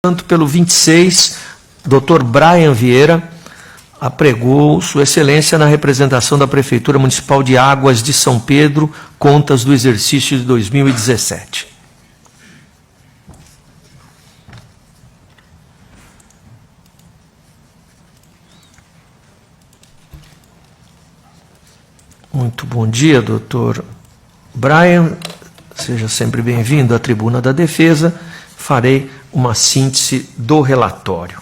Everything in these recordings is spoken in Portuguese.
Tanto pelo 26, Dr. Brian Vieira apregou Sua Excelência na representação da Prefeitura Municipal de Águas de São Pedro, contas do exercício de 2017. Muito bom dia, doutor Brian. Seja sempre bem-vindo à Tribuna da Defesa. Farei uma síntese do relatório.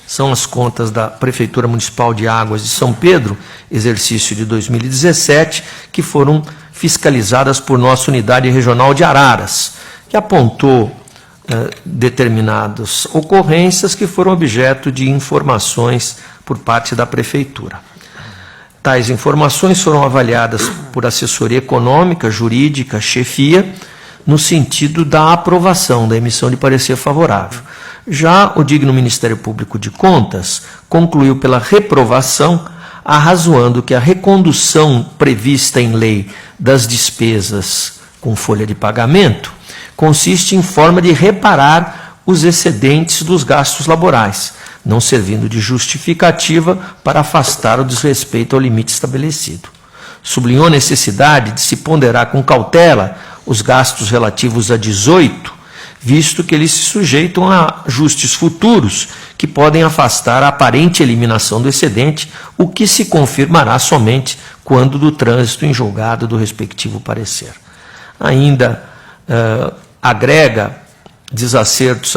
São as contas da Prefeitura Municipal de Águas de São Pedro, exercício de 2017, que foram fiscalizadas por nossa Unidade Regional de Araras, que apontou determinadas ocorrências que foram objeto de informações por parte da Prefeitura. Tais informações foram avaliadas por assessoria econômica, jurídica, chefia, no sentido da aprovação, da emissão de parecer favorável. Já o digno Ministério Público de Contas concluiu pela reprovação, arrazoando que a recondução prevista em lei das despesas com folha de pagamento consiste em forma de reparar os excedentes dos gastos laborais, não servindo de justificativa para afastar o desrespeito ao limite estabelecido. Sublinhou a necessidade de se ponderar com cautela os gastos relativos a 18, visto que eles se sujeitam a ajustes futuros que podem afastar a aparente eliminação do excedente, o que se confirmará somente quando do trânsito em julgado do respectivo parecer. Ainda agrega desacertos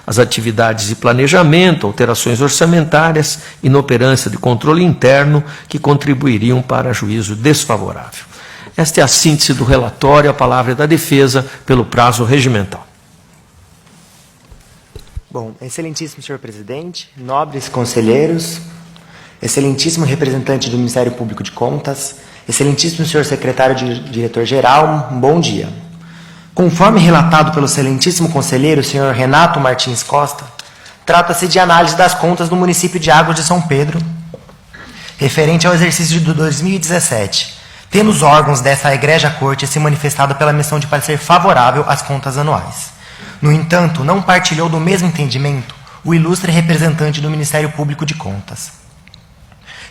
às atividades de planejamento, alterações orçamentárias, inoperância de controle interno que contribuiriam para juízo desfavorável. Esta é a síntese do relatório, a palavra é da defesa pelo prazo regimental. Bom, excelentíssimo senhor presidente, nobres conselheiros, excelentíssimo representante do Ministério Público de Contas, excelentíssimo senhor secretário diretor-geral, um bom dia. Conforme relatado pelo excelentíssimo conselheiro, senhor Renato Martins Costa, trata-se de análise das contas do município de Águas de São Pedro, referente ao exercício de 2017, tendo os órgãos dessa egrégia corte se manifestado pela emissão de parecer favorável às contas anuais. No entanto, não partilhou do mesmo entendimento o ilustre representante do Ministério Público de Contas,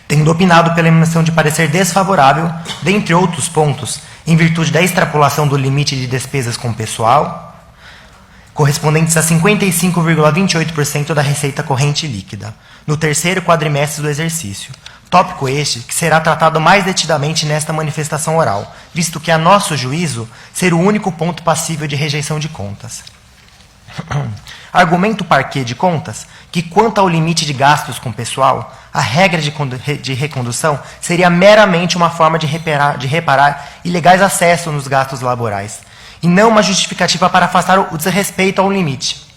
tendo opinado pela emissão de parecer desfavorável, dentre outros pontos, em virtude da extrapolação do limite de despesas com pessoal, correspondentes a 55,28% da receita corrente líquida, no terceiro quadrimestre do exercício. Tópico este que será tratado mais detidamente nesta manifestação oral, visto que, a nosso juízo, ser o único ponto passível de rejeição de contas. Argumento o parquê de contas que, quanto ao limite de gastos com pessoal, a regra de recondução seria meramente uma forma de reparar ilegais acessos nos gastos laborais, e não uma justificativa para afastar o desrespeito ao limite.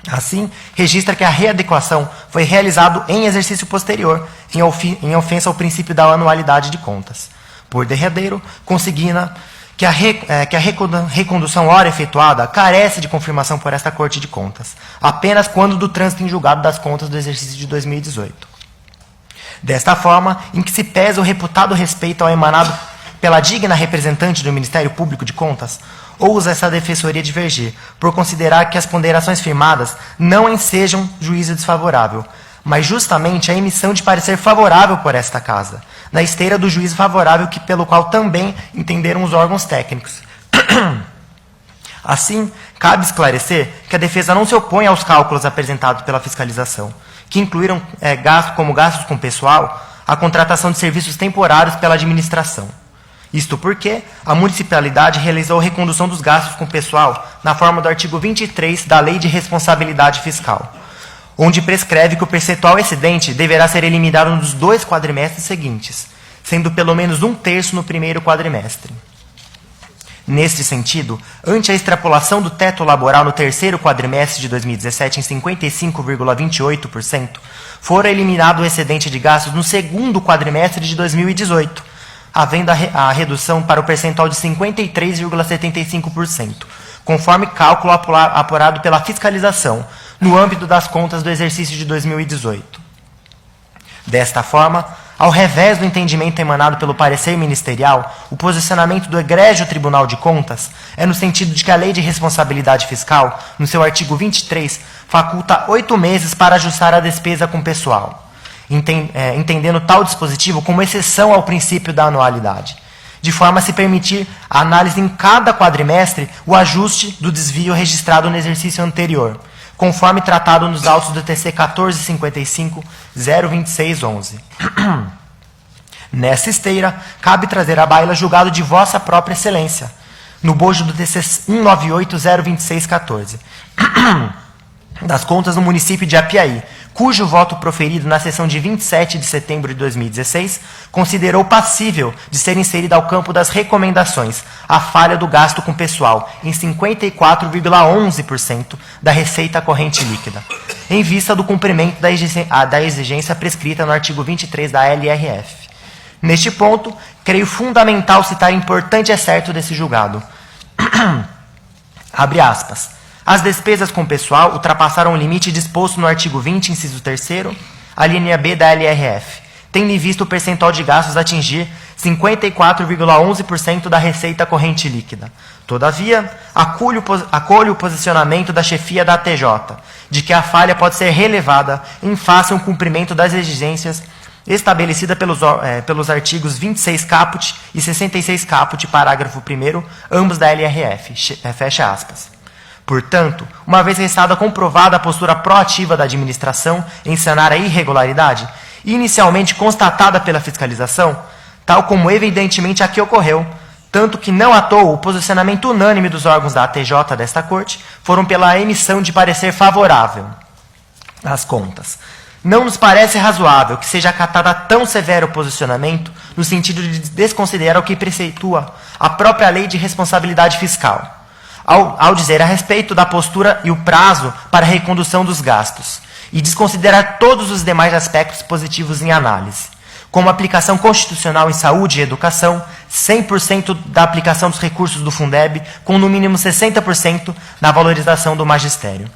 Assim, registra que a readequação foi realizada em exercício posterior, em ofensa ao princípio da anualidade de contas. Por derradeiro, consigna que a recondução ora efetuada carece de confirmação por esta Corte de Contas, apenas quando do trânsito em julgado das contas do exercício de 2018. Desta forma, em que se pesa o reputado respeito ao emanado pela digna representante do Ministério Público de Contas, ousa essa defensoria divergir, por considerar que as ponderações firmadas não ensejam juízo desfavorável, mas justamente a emissão de parecer favorável por esta Casa, na esteira do juízo favorável pelo qual também entenderam os órgãos técnicos. Assim, cabe esclarecer que a defesa não se opõe aos cálculos apresentados pela fiscalização, que incluíram como gastos com pessoal a contratação de serviços temporários pela administração. Isto porque a municipalidade realizou a recondução dos gastos com pessoal na forma do artigo 23 da Lei de Responsabilidade Fiscal, onde prescreve que o percentual excedente deverá ser eliminado nos 2 quadrimestres seguintes, sendo pelo menos 1/3 no primeiro quadrimestre. Neste sentido, ante a extrapolação do teto laboral no terceiro quadrimestre de 2017 em 55,28%, fora eliminado o excedente de gastos no segundo quadrimestre de 2018, havendo a redução para o percentual de 53,75%, conforme cálculo apurado pela fiscalização, no âmbito das contas do exercício de 2018. Desta forma, Ao revés do entendimento emanado pelo parecer ministerial, o posicionamento do egrégio Tribunal de Contas é no sentido de que a Lei de Responsabilidade Fiscal, no seu artigo 23, faculta 8 meses para ajustar a despesa com pessoal, entendendo tal dispositivo como exceção ao princípio da anualidade, de forma a se permitir a análise em cada quadrimestre o ajuste do desvio registrado no exercício anterior, conforme tratado nos autos do TC 1455-02611. Nessa esteira, cabe trazer à baila julgado de vossa própria excelência, no bojo do TC 198-02614, das contas do município de Apiaí, cujo voto proferido na sessão de 27 de setembro de 2016 considerou passível de ser inserida ao campo das recomendações a falha do gasto com pessoal em 54,11% da receita corrente líquida, em vista do cumprimento da exigência prescrita no artigo 23 da LRF. Neste ponto, creio fundamental citar importante excerto desse julgado. Abre aspas. As despesas com pessoal ultrapassaram o limite disposto no artigo 20, inciso 3º, a linha B da LRF, tendo em vista o percentual de gastos atingir 54,11% da receita corrente líquida. Todavia, acolho o posicionamento da chefia da ATJ, de que a falha pode ser relevada em face ao cumprimento das exigências estabelecida pelos artigos 26 caput e 66 caput, parágrafo 1º, ambos da LRF, fecha aspas. Portanto, uma vez restada comprovada a postura proativa da administração em sanar a irregularidade, inicialmente constatada pela fiscalização, tal como evidentemente aqui ocorreu, tanto que não à toa o posicionamento unânime dos órgãos da ATJ desta Corte foram pela emissão de parecer favorável às contas. Não nos parece razoável que seja acatada tão severo posicionamento no sentido de desconsiderar o que preceitua a própria Lei de Responsabilidade Fiscal, ao dizer a respeito da postura e o prazo para a recondução dos gastos, e desconsiderar todos os demais aspectos positivos em análise, como aplicação constitucional em saúde e educação, 100% da aplicação dos recursos do Fundeb, com no mínimo 60% na valorização do magistério,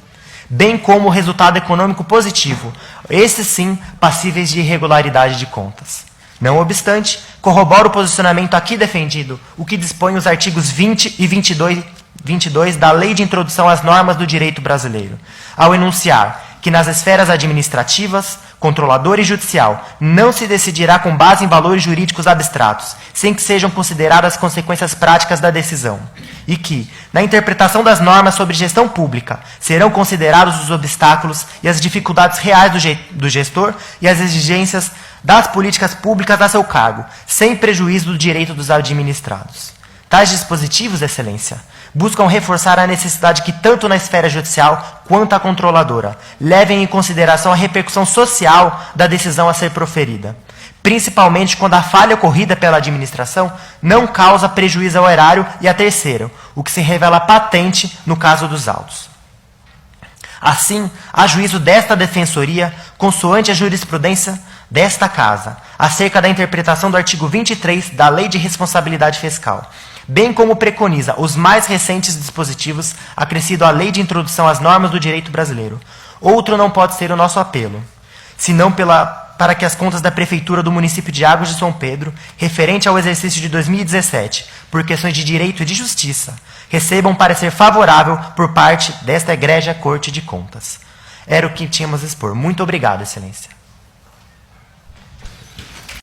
bem como o resultado econômico positivo, esses sim passíveis de irregularidade de contas. Não obstante, corrobora o posicionamento aqui defendido, o que dispõe os artigos 20 e 22 da Lei de Introdução às Normas do Direito Brasileiro, ao enunciar que nas esferas administrativas, controladora e judicial não se decidirá com base em valores jurídicos abstratos, sem que sejam consideradas consequências práticas da decisão, e que, na interpretação das normas sobre gestão pública, serão considerados os obstáculos e as dificuldades reais do gestor e as exigências das políticas públicas a seu cargo, sem prejuízo do direito dos administrados. Tais dispositivos, Excelência, buscam reforçar a necessidade que, tanto na esfera judicial quanto a controladora, levem em consideração a repercussão social da decisão a ser proferida, principalmente quando a falha ocorrida pela administração não causa prejuízo ao erário e a terceiro, o que se revela patente no caso dos autos. Assim, a juízo desta defensoria, consoante a jurisprudência desta Casa, acerca da interpretação do artigo 23 da Lei de Responsabilidade Fiscal, bem como preconiza os mais recentes dispositivos acrescido à Lei de Introdução às Normas do Direito Brasileiro. Outro não pode ser o nosso apelo, senão para que as contas da Prefeitura do município de Águas de São Pedro, referente ao exercício de 2017, por questões de direito e de justiça, recebam parecer favorável por parte desta egrégia Corte de Contas. Era o que tínhamos a expor. Muito obrigado, Excelência.